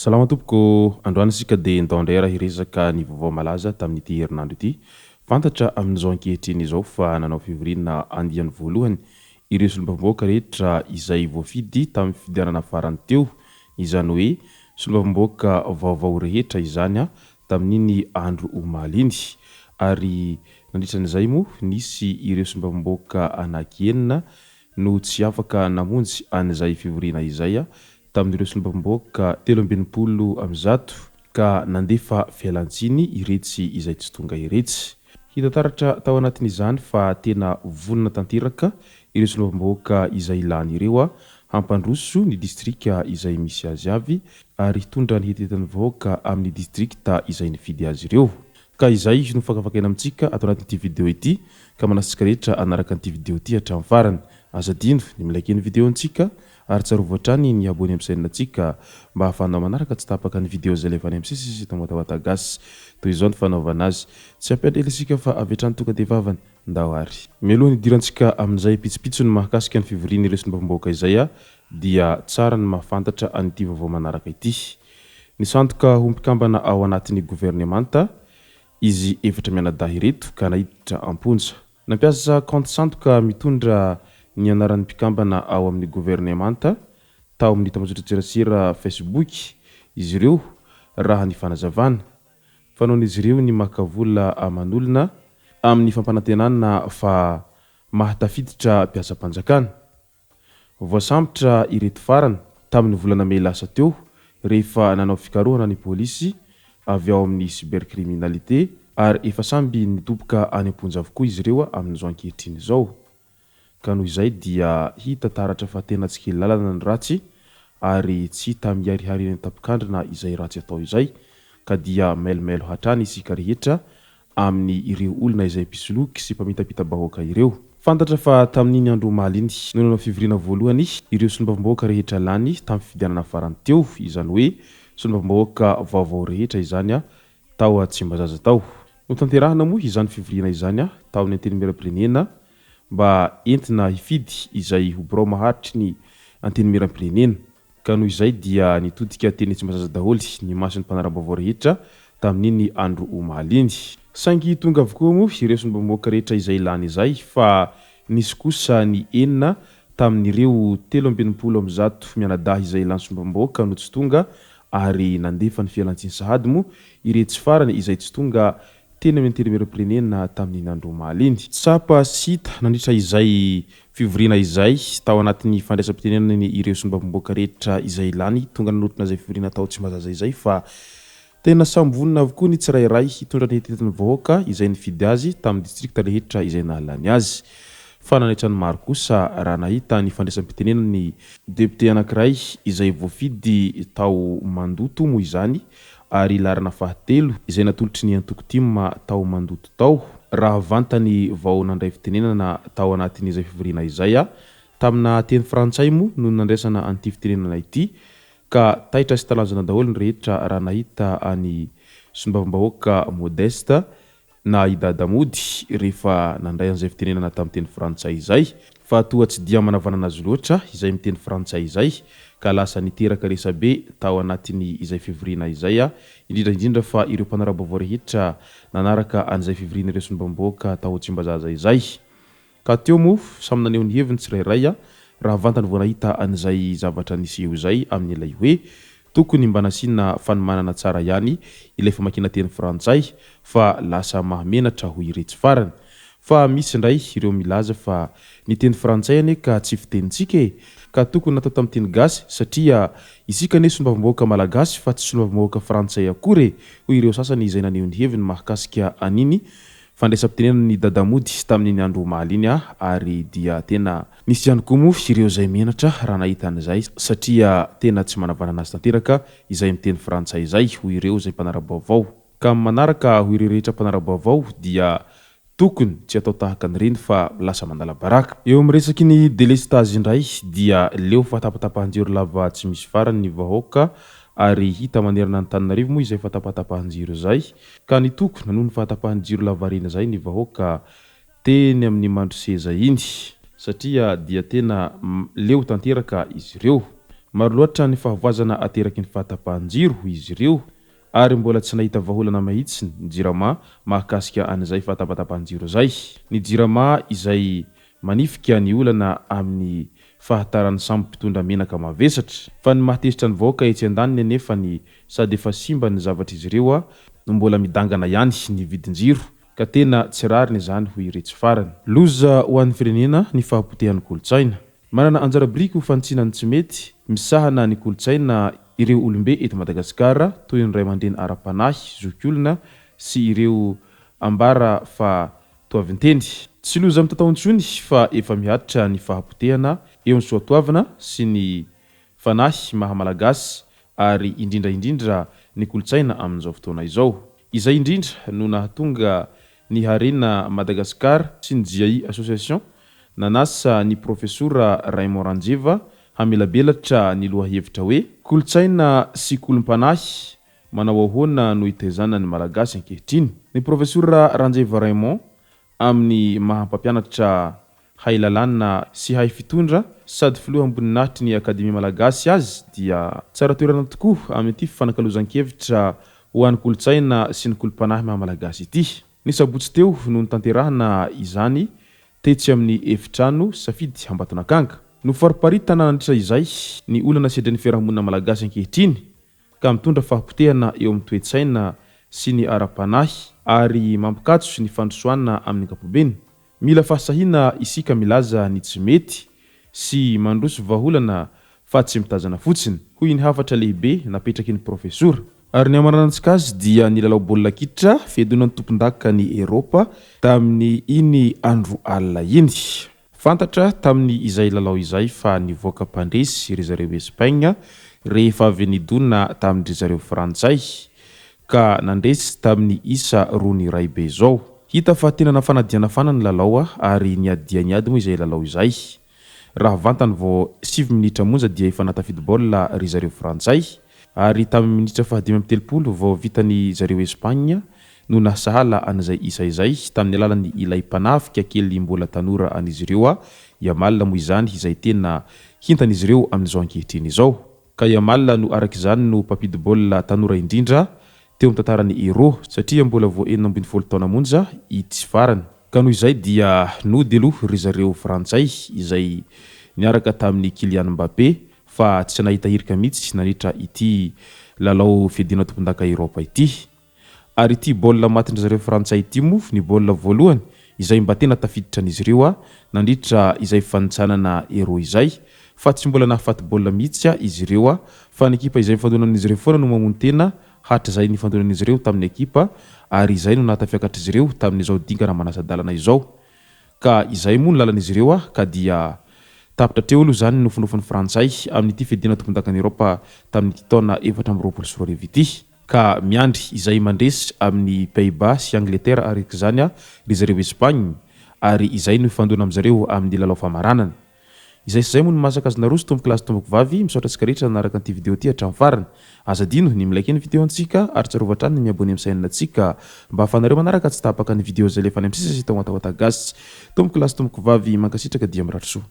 Salama tompoko, androany isika dia nitondra raha hiresaka ny vaovao malaza tamin'ity herinandro ity. Fantatra amin'izao ankehitriny izao fa nanao fivoriana andiany voalohany ireo solombavamboaka rehetra izay voafidy tamin'ny fifidianana farany teo, izany hoe solombavamboaka vaovao rehetra izany tamin'iny andro omaly iny. Ary nandritran'izay moa nisy ireo solombavamboaka anankienina no tsy afaka namonjy an'izay fivoriana izay tamin'ireo solombavamboaka 320 ka nandefa fialantsiny iretsy izay tsy tonga iretsy. Hita taratra tao anatin'izany fa tena vonona tanteraka ireo solombavamboaka izay ilany ireo hampandroso ny distrika izay misy azy avy ary hitondra ny heteteny vahoaka amin'ny distrikta izay nifidy azy ireo. Ka izay no fakafakaina amintsika ato anatin'ity video ity ka manasika rehetra anaraka an'ity video ity hatramin'ny farany. Aza dino ny milaiky ny video antsika ary tsarovy hatrany ny abony amin'ny chaîne-tsika mba hahafahanao manaraka tsy tapaka ny video izay lefany amin'ny sisy tamotawata gasy toy izao ny fanaovana azy. Tsy ampendrela isika fa avetrany tonga dia vavany ndao ary. Mialoha ny idirantsika amin'izay pitsopitso ny mahakasika ny fivoriana ireo solombavamboaka izay dia tsara ny mahafantatra an'ity vaovao manaraka ity. Nisandoka ho mpikambana ao anatin'ny gouvernemanta izy efatra mianadahy reto ka nahiditra amponja. Nampiasa compte sandoka mitondra ny anaran'ny mpikambana ao amin'ny gouvernemanta tao amin'ny tambazotra Facebook izy ireo raha ny fanazavana fanaon'izy ireo ny makavola aman'olona amin'ny fampanantenana fa mahatafiditra mpiasam-panjakana. Voasambotra ireto farany tamin'ny volana Mey lasa teo rehefa nanao fikarohana ny polisy avy ao amin'ny cybercriminalité ary efa samby nitomboka any amponja avokoa izy ireo amin'izao ankehitriny izao. Ka noho izay dia hita taratra fa tena tsy kely lalana ny ratsy ary tsy hita mihariharian'ny tapikandrina izay ratsy atao izay ka dia mailmailo hatrany isika rehetra amin'ny ireo olona izay mpisoloky sy mpamitapita-bahoaka ireo. Fantatra fa tamin'iny andro omaly iny no nanao fivoriana voalohany ireo solombavamboaka rehetra lany tamin'ny fifidianana farany teo, izany hoe solombavamboaka vaovao rehetra izany tao Tsimbazaza tao. No tanterahana moa izany fivoriana izany tao amin'ny antenimiera-pirenena mba entina hifidy izay ho birao maharitry ny antenimiera-pirenena. Ka noho izay dia nitodika teny Tsimbazaza daholo ny mason'ny mpanarambavao rehetra tamin'iny andro omaly iny. Saingy tonga avokoa moa ireo solombavamboaka rehetra izay ilany izay fa nisy kosa ny enina tamin'ireo 320 mianadahy izay ilany solombavamboaka no tsy tonga ary nandefa ny fialantsiny sahady moa iretsy farany izay tsy tonga teny amin'ny antenimiera-pirenena tamin'iny andro omaly iny. Tsapa sita nandritra izay fivoriana izay tao anatin'ny fandraisam-pitenenana ireo solombavamboaka rehetra izay ilany tonga nanotrona izay fivoriana tao Tsimbazaza izay fa tena samby vonona avokoa ny tsirairay hitondra ny heteteny vahoaka izay nifidy azy tamin'ny distrikta rehetra izay nahalany azy. Fa nanaitra ny maro kosa raha nahita ny fandraisam-pitenenana ny depute anankiray izay voafidy tao Mandoto moa izany ary larana fahatelo izay natolotry ny Antokotima tao Mandoto tao raha vantany vao nandray fitenenana tao anatin'izay fivoriana izay tamina teny frantsay moa no nandraisana an'ity fitenenana ity ka taitra sy talanjana daholo ny rehetra raha nahita any solombavamboaka modeste na idadamody rehefa nandray an'izay fitenenana tamin'ny teny frantsay izay fa toa tsy dia manavanana azy loatra izay miteny frantsay izay ka lasa niteraka resabe tao anatin'ny izay fivoriana izay indrindra fa ireo mpanarambavao rehetra nanaraka an'izay fivoriana ireo solombavamboaka tao Tsimbazaza izay. Ka teo moa samy naneho ny heviny tsirairay raha vantany vao nahita an'izay zavatra nisy eo izay amin'ny ilay hoe tokony mba nasiana fanomanana tsara ihany ilay famakina teny frantsay fa lasa mahamenatra ho iretsy farany. Fa misy ndray ireo milaza fa ny teny frantsay ane ka tsy fitenitsika ka tokony natao tamin'ny teny gasy satria isika ne solombavamboaka malagasy fa tsy solombavamboaka frantsay akory hoy ireo sasany izay naneho ny heviny mahakasika aniny fandraisam-pitenena ny dadamody tamin'ny andro omaly iny ary dia tena nisy ihany koa moa ireo zay menatra raha nahita an'izay satria tena tsy manavanana azy tanteraka izay miteny frantsay izay hoy ireo zay mpanara-baovao ka manaraka hoy ireo rehetra mpanara-baovao dia tokony tsy atao tahaka ny reny fa lasa mandala baraka. Eo amin'ny resaky ny délestage indray dia leo fatapatapahan-jiro lava tsy misy farany ny vahoaka ary hita manerana ny Tananarivo moa izay fatapatapahan-jiro zay ka ny tokony noho ny fatapahan-jiro lavarina zay ny vahoaka teny amin'ny mandroseza iny satria dia tena leo tanteraka izy ireo. Maro loatra ny fahavoazana ateraky ny fatapahan-jiro izy ireo ary mbola tsy nahita vaholana mahitsy ny JIRAMA mahakasika an'izay fatapatapahan-jiro zay. Ny JIRAMA izay manifika ny olana amin'ny fahatarany sambo mpitondra menaka mavesatra fa ny mahatezitra ny vahoaka etsy andaniny anefa ny sady efa simba ny zavatra izy ireo no mbola midangana ihany ny vidin-jiro ka tena tsy rariny izany ho iretsy farany. Loza ho an'ny firenena ny fahapotehan'ny kolontsaina. Manana anjara biriky ho fanitsinany tsy mety misahana ny kolontsaina ireo olombe eto Madagasikara toy ny ray aman-dreny ara-panahy zokiolona sy ireo ambara fa toavinteny. Tsy loza amin'ny tataontsony fa efa mihatitra ny fahapotehana eo ny soatoavana sy ny fanahy mahamalagasy ary indrindra ny kolontsaina amin'izao fotoana izao. Izay indrindra no nahatonga ny harena Madagasikara sy ny JAI Association nanasa ny profesora Raymond Ranjeva hamelabelatra ny lohahevitra hoe kolontsaina sy kolompanahy manao ahoana no hitezana ny malagasy ankehitriny. Ny profesora Ranjeva Raymond amin'ny mahampampianatra hay lalàna sy hay fitondra sady filoha amboninahitry ny akademia malagasy azy dia tsara toerana tokoa amin'ity fanankalozan-kevitra ho an'ny kolontsaina sy ny kolompanahy mahamalagasy ity. Ny sabotsy teo no nitanterahana izany tetsy amin'ny efitrano safidy Ambatonakanga. No fariparitana nandritra izay ny olana sedran'ny fiarahamonina malagasy ankehitriny ka mitondra fahapotehana eo amin'ny toe-tsaina sy ny ara-panahy ary mampikatso ny fandrosoana amin'ny ankapobeny. Mila fahasahiana isika milaza ny tsy mety sy mandroso vaholana fa tsy mitazana fotsiny hoy ny hafatra lehibe napetraky ny profesora. Ary ny amaranantsika azy dia ny lalao baolina kitra fiadonan'ny tompon-daka ny Eropa tamin'ny iny andro alina iny. Fantatra tamin'ny izay lalao izay fa nivoaka mpandresy ry zareo Espagne rehefa avy nidona tamin'ry zareo Frantsay ka nandresy tamin'ny isa roa ny ray be zao. Hita fa tena nafanadiana fana ny lalao ary niadianiady moa izay lalao izay. Raha vantany vao 7 minitra monja dia efa natafidy baolina ry zareo Frantsay ary tamin'ny minitra fahadimy amby 30 vao vitany zareo Espagne no nasahala an'izay isa izay tamin'ny alalan'ny ilay mpanafika kely mbola tanora an'izy ireo Yamal moa izany izay tena hintan'izy ireo amin'izao ankehitriny izao. Ka Yamal no arak'izany no mpampidi baolina tanora indrindra teo amin'ny tantaran'ny Euro satria mbola vao 40 taona monja ity farany. Ka noho izay dia nody aloha ry zareo Frantsay izay niaraka tamin'ny Kylian Mbappé fa tsy nahita hirika mihitsy nanitra ity lalao fiadiana tompon-daka Eropa ity. Ary ity baolina matindry zareo Frantsay ity moa ny baolina voalohany izay mba tena tafiditra an'izy ireo nandritra izay fanitsanana Euro izay fa tsy mbola nahafaty baolina mihitsy izy ireo fa ny ekipa izay mifandonan'izy ireo foana no mamono tena hatrizay ny fandonan'izy ireo tamin'ny ekipa ary izay no nahatafiakatry izy ireo tamin'izao dingana manasa-dalana izao. Ka izay moa ny lalan'izy ireo ka dia tapitra teo aloha zany nofinofiny Frantsay amin'ity fiadiana tompon-daka ny Eropa tamin'ity taona 2024 ity. Ka miandry izay mandresy amin'ny Pays-Bas sy Angleterre ary izany ry zareo Espagne ary izay no ifandona amin'izareo amin'ny lalao famaranana. Izay sy izay moa no masaka azy naroso tomboko lasy tomboko vavy misaotra antsika rehetra nanaraka an'ity vidéo ity hatramin'ny farany. Aza dino ny milaiky ny vidéo antsika ary tsarovatra ny miabony amin'ny sainina antsika mba afanareo manaraka tsy tapaka ny vidéo zay lefa any amin'ny sisa sy tao atao gasy. Tomboko lasy tomboko vavy mankasitraka dia miratsoa.